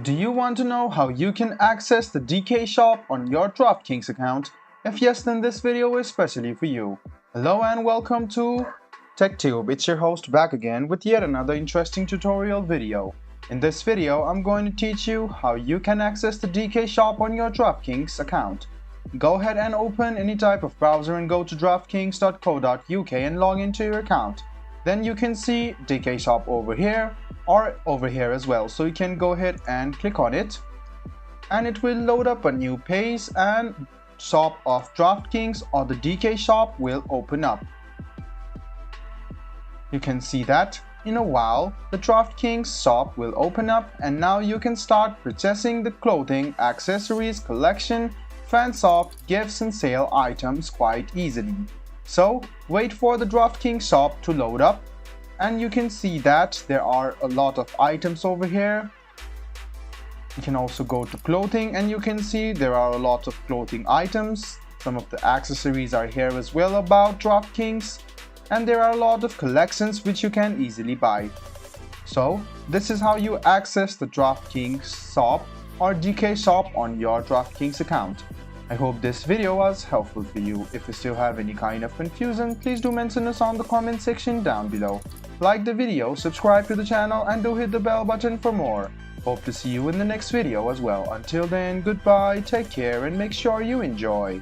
Do you want to know how you can access the DK shop on your Draftkings account? If yes, then this video is specially for you. Hello and welcome to TechTube. It's your host back again with yet another interesting tutorial video. In this video, I'm going to teach you how you can access the DK shop on your Draftkings account. Go ahead and open any type of browser and go to draftkings.co.uk and log into your account. Then you can see DK shop over here or over here as well, so you can go ahead and click on it and it will load up a new page and shop of Draftkings or the DK shop will open up. You can see that in a while the Draftkings shop will open up and now you can start purchasing the clothing, accessories, collection, fan-soft, gifts and sale items quite easily. So wait for the Draftkings shop to load up and you can see that there are a lot of items over here. You can also go to clothing and you can see there are a lot of clothing items. Some of the accessories are here as well about Draftkings, and there are a lot of collections which you can easily buy. So this is how you access the Draftkings shop or DK shop on your Draftkings account. I hope this video was helpful for you. If you still have any kind of confusion, please do mention us on the comment section down below. Like the video, subscribe to the channel and do hit the bell button for more. Hope to see you in the next video as well. Until then, goodbye, take care and make sure you enjoy.